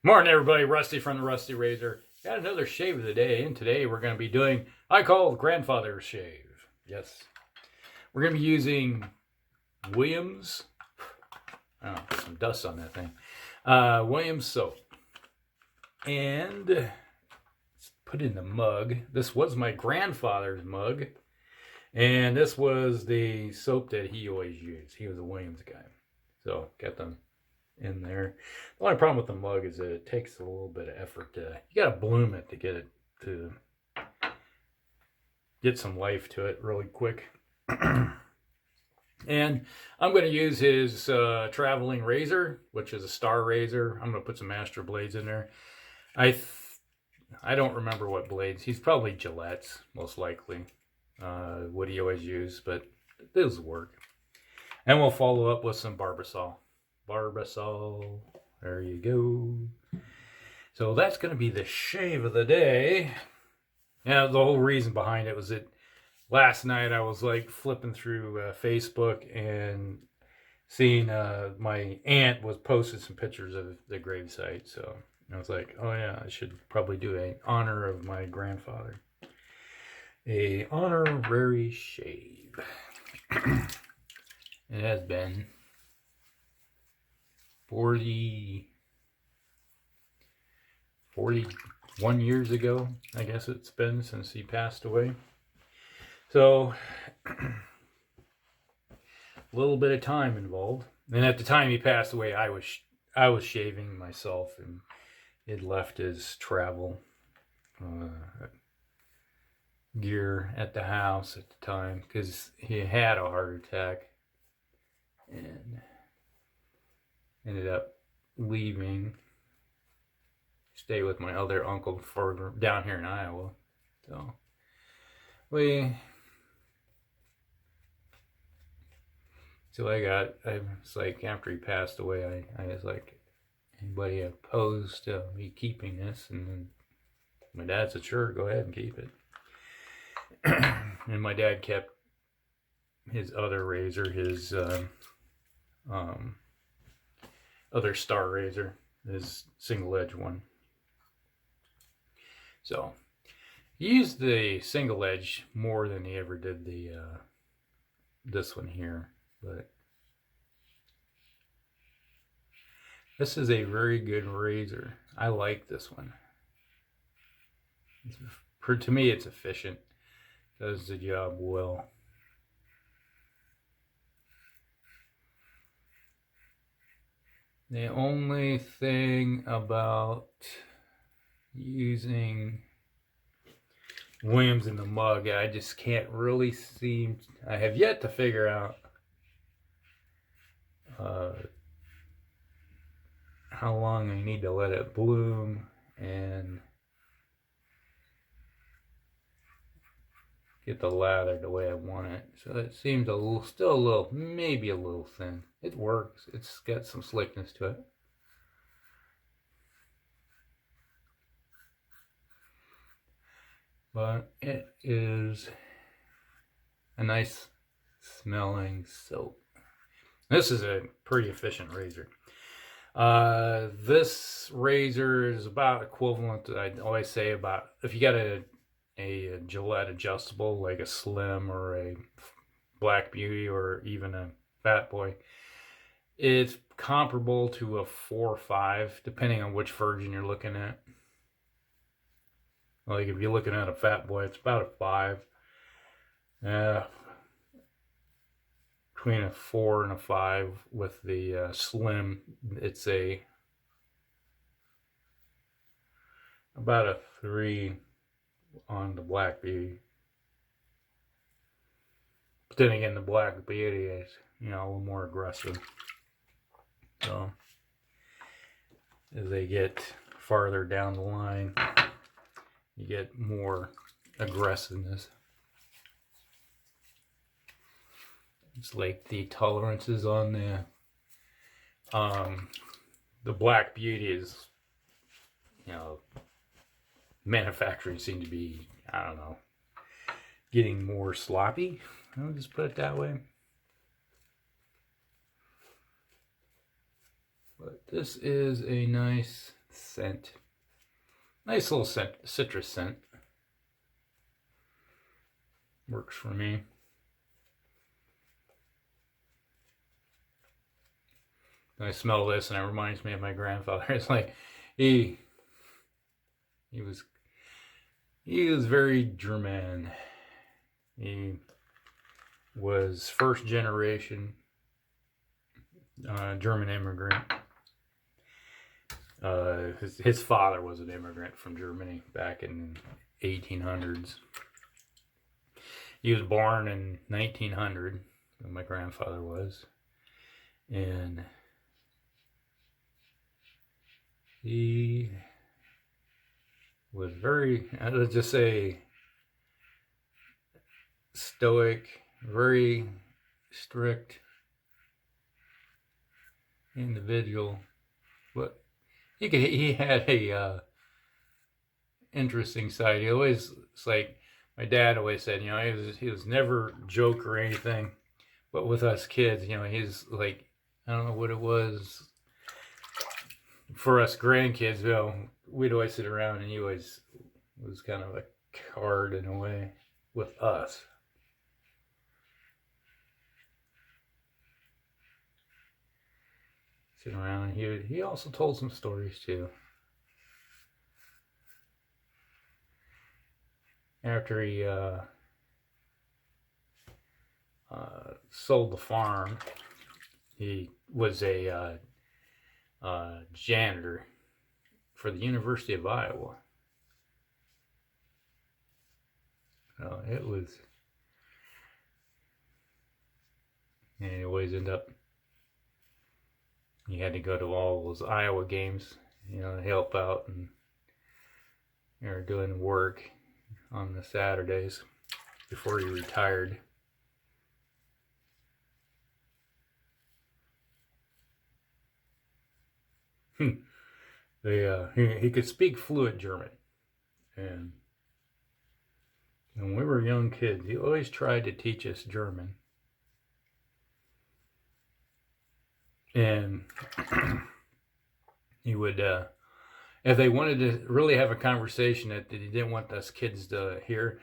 Morning, everybody. Rusty from the Rusty Razor. Got another shave of the day, and today we're going to be doing, I call grandfather's shave. Yes. We're going to be using Williams. Oh, some dust on that thing. Williams soap. And let's put it in the mug. This was my grandfather's mug. And this was the soap that he always used. He was a Williams guy. So, got them in there. The only problem with the mug is that it takes a little bit of effort to, you gotta bloom it to get it to get some life to it really quick. And I'm going to use his traveling razor, which is a star razor. I'm going to put some Astra blades in there. I don't remember what blades. He's probably Gillette's, most likely. What he always used, but those work. And we'll follow up with some Barbasol. Barbasol. There you go. So that's going to be the shave of the day. Yeah, the whole reason behind it was that last night I was like flipping through Facebook and seeing my aunt was posting some pictures of the gravesite. So I was like, oh yeah, I should probably do an honor of my grandfather. A honorary shave. It has been 41 years ago, I guess it's been, since he passed away. So, a little bit of time involved. And at the time he passed away, I was shaving myself, and he'd left his travel gear at the house at the time because he had a heart attack and ended up leaving, stay with my other uncle further down here in Iowa. So it's like after he passed away, I was like, anybody opposed to me keeping this? And then my dad said, sure, go ahead and keep it. And my dad kept his other razor, his other star razor, his single edge one. So he used the single edge more than he ever did the this one here, but this is a very good razor. I like this one. To me, it's efficient. Does the job well. The only thing about using Williams in the mug, I just can't really seem, I have yet to figure out how long I need to let it bloom and get the lather the way I want it. So it seems still a little, maybe a little thin. It works. It's got some slickness to it. But it is a nice smelling soap. This is a pretty efficient razor. This razor is about equivalent to, I always say, about, if you got a Gillette adjustable, like a Slim or a Black Beauty or even a Fat Boy, it's comparable to a 4 or 5, depending on which version you're looking at. Like if you're looking at a Fat Boy, it's about a 5. Between a 4 and a 5 with the Slim, it's about a 3 on the Black Beauty. But then again, the Black Beauty is, a little more aggressive. So as they get farther down the line, you get more aggressiveness. It's like the tolerances on the Black Beauty is, manufacturing seem to be, I don't know, getting more sloppy. I'll just put it that way. But this is a nice scent. Nice little scent, citrus scent. Works for me. I smell this and it reminds me of my grandfather. It's like he was very German. He was first generation German immigrant. His father was an immigrant from Germany back in 1800s. He was born in 1900, my grandfather was, and he was very, let's just say, stoic, very strict individual, but he had a interesting side. He always, it's like my dad always said, he was never joke or anything, but with us kids, he's like, I don't know what it was. For us grandkids, we'd always sit around and he always was kind of a card in a way with us. Sitting around, he also told some stories too. After he sold the farm, he was a janitor for the University of Iowa. It was, and he always ended up, he had to go to all those Iowa games, to help out, and they were doing work on the Saturdays before he retired. He could speak fluent German, and when we were young kids, he always tried to teach us German. And he would, if they wanted to really have a conversation that he didn't want us kids to hear,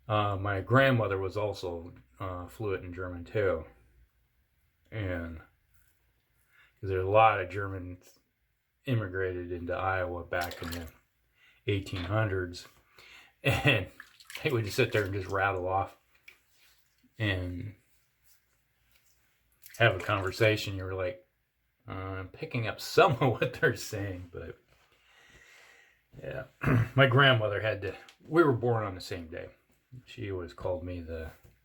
my grandmother was also fluent in German too. And because there's a lot of Germans immigrated into Iowa back in the 1800s. And they would just sit there and just rattle off and have a conversation. You were like, I'm picking up some of what they're saying, but yeah. My grandmother we were born on the same day. She always called me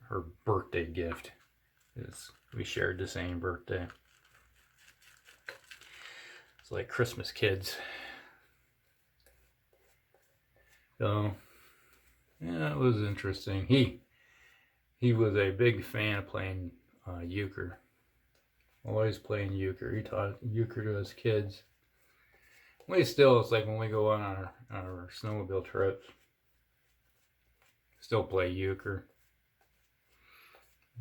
her birthday gift, because we shared the same birthday. It's like Christmas kids. So yeah, it was interesting. He was a big fan of playing euchre. Always playing euchre. He taught euchre to his kids. It's like when we go on our snowmobile trips, still play euchre.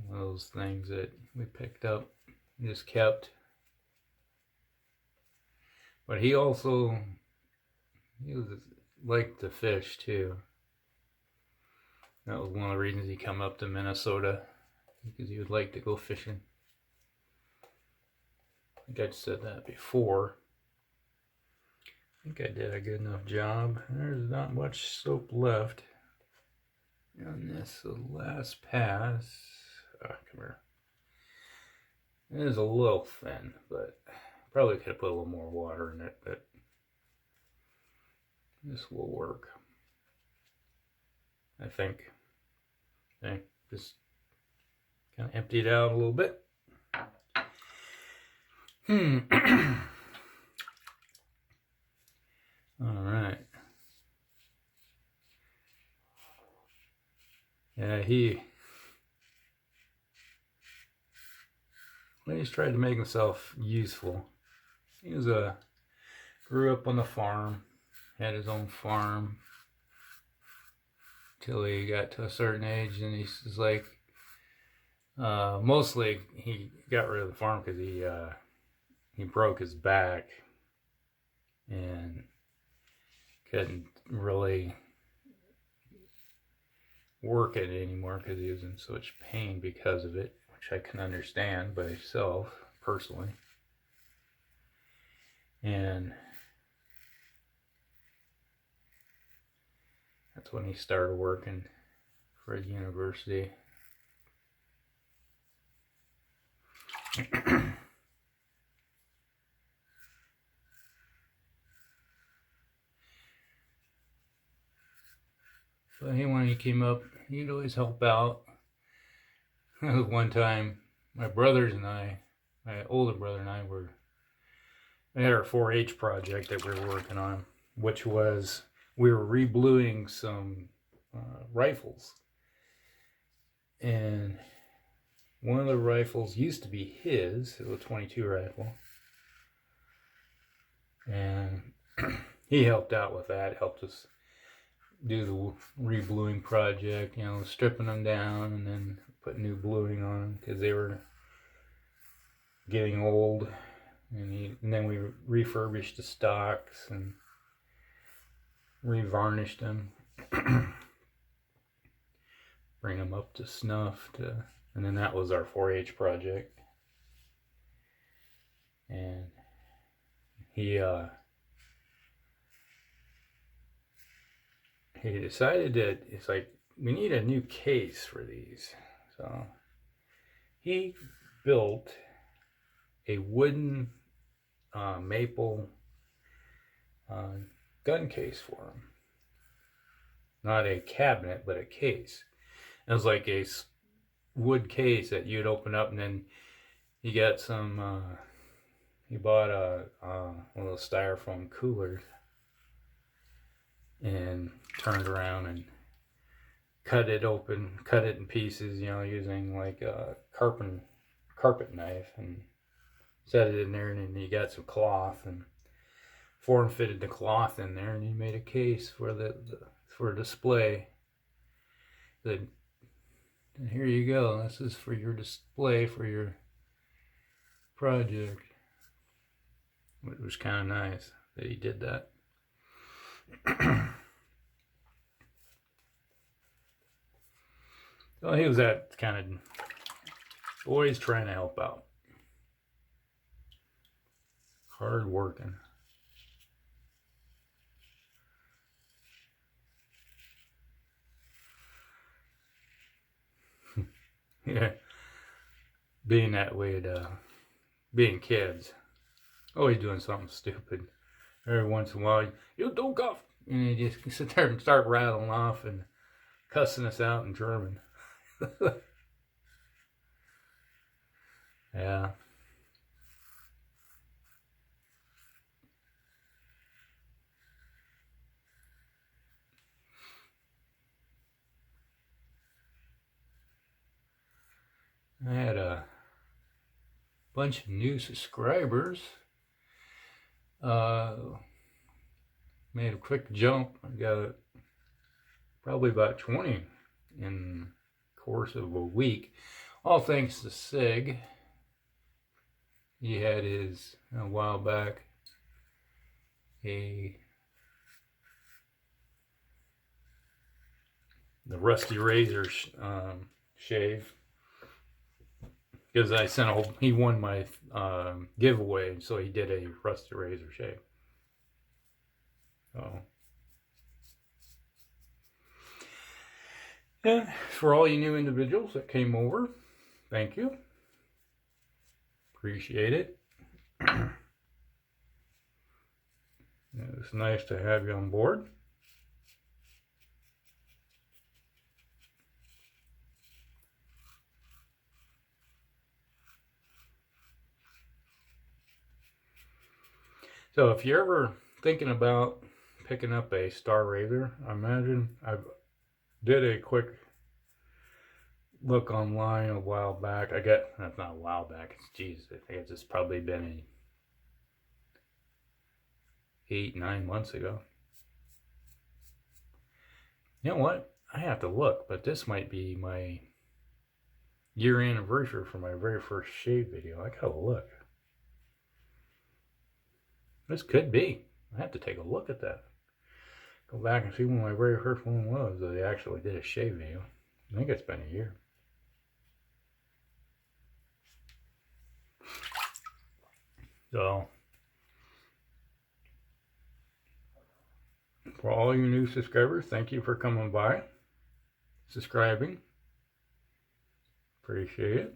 One of those things that we picked up, just kept. But he liked to fish too. That was one of the reasons he come up to Minnesota, because he would like to go fishing. I think I'd said that before. I think I did a good enough job. There's not much soap left on this. The last pass. Come here. It is a little thin, but probably could have put a little more water in it, but this will work, I think. Okay, just kind of empty it out a little bit. All right. Yeah, he always tried to make himself useful. He grew up on the farm, had his own farm till he got to a certain age, and he's like, mostly he got rid of the farm because he broke his back, and couldn't really work it anymore because he was in such pain because of it, which I can understand by myself personally. And that's when he started working for a university. So when he came up, he'd always help out. One time, my brothers and I, my older brother and I we had our 4-H project that we were working on, which was, we were rebluing some rifles. And one of the rifles used to be his, it was a 22 rifle. And he helped out with that, helped us do the rebluing project, you know, stripping them down and then put new bluing on them because they were getting old. And then we refurbished the stocks and revarnished them, bring them up to snuff. And then that was our 4-H project. And he decided that it's like, we need a new case for these. So he built a wooden maple gun case for him. Not a cabinet, but a case. It was like a wood case that you'd open up, and then you got some, he bought one of those styrofoam coolers and turned around and cut it open, cut it in pieces, you know, using like a carpet knife, and set it in there, and then you got some cloth and form fitted the cloth in there, and he made a case for for display. Then here you go, this is for your display for your project. It was kind of nice that he did that. Well, he was that kind of, always trying to help out. Hard working. Yeah, being that way, being kids, always doing something stupid. Every once in a while, you don't cough, and you just sit there and start rattling off and cussing us out in German. Yeah. I had a bunch of new subscribers. Made a quick jump. I got probably about 20 in the course of a week. All thanks to Sig. He had his, a while back, the Rusty Razor shave. Because I sent he won my giveaway, so he did a Rusty Razor shave. So, yeah, for all you new individuals that came over, thank you. Appreciate it. It's nice to have you on board. So if you're ever thinking about picking up a Star Razor, I imagine I did a quick look online a while back. That's not a while back, it's geez, I think it's probably been 8-9 months ago. You know what? I have to look, but this might be my year anniversary for my very first shave video. I gotta look. This could be. I have to take a look at that. Go back and see when my very first one was that I actually did a shave video. I think it's been a year. So, for all you new subscribers, thank you for coming by, subscribing. Appreciate it.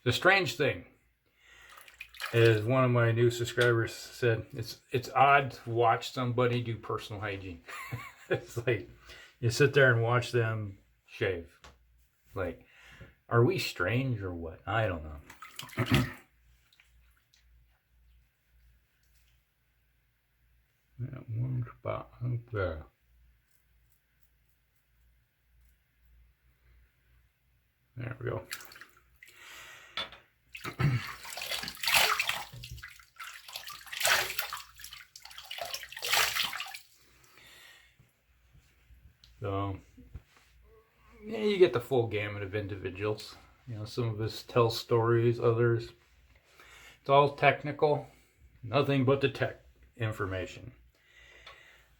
The strange thing is, one of my new subscribers said it's odd to watch somebody do personal hygiene. It's like you sit there and watch them shave. Like, are we strange or what? I don't know. That one spot up there. There we go. So, yeah, you get the full gamut of individuals. You know, some of us tell stories, others, it's all technical, nothing but the tech information.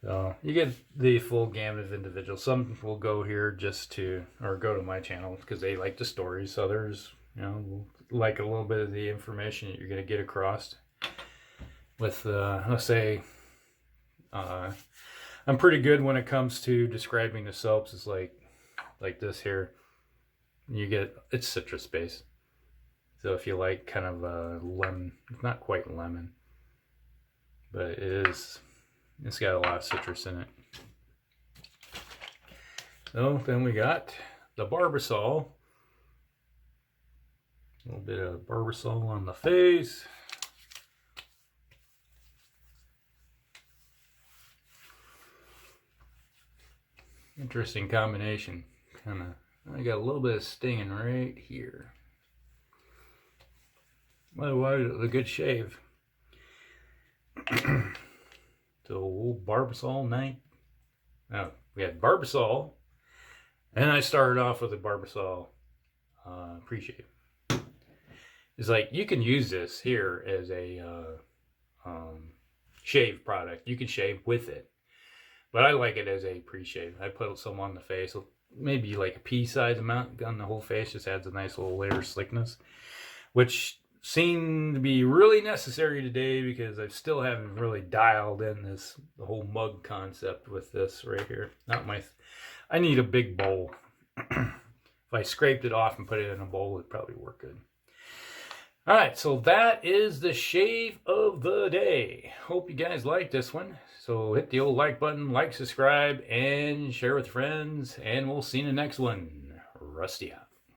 So, you get the full gamut of individuals. Some will go here just to, or go to my channel because they like the stories. Others, you know, like a little bit of the information that you're going to get across. With, let's say, I'm pretty good when it comes to describing the soaps. It's like this here. You get, it's citrus based. So if you like kind of a lemon, not quite lemon, but it's got a lot of citrus in it. So then we got the Barbasol. A little bit of Barbasol on the face. Interesting combination. Kind of, I got a little bit of stinging right here. Otherwise, a good shave. So, old Barbasol night. Oh, we had Barbasol, and I started off with a Barbasol pre-shave. It's like, you can use this here as a shave product. You can shave with it. But I like it as a pre-shave. I put some on the face, maybe like a pea-size amount on the whole face. Just adds a nice little layer of slickness, which seemed to be really necessary today because I still haven't really dialed in the whole mug concept with this right here. I need a big bowl. If I scraped it off and put it in a bowl, it'd probably work good. All right, so that is the shave of the day. Hope you guys like this one. So hit the old like button, like, subscribe, and share with friends. And we'll see you in the next one. Rusty out.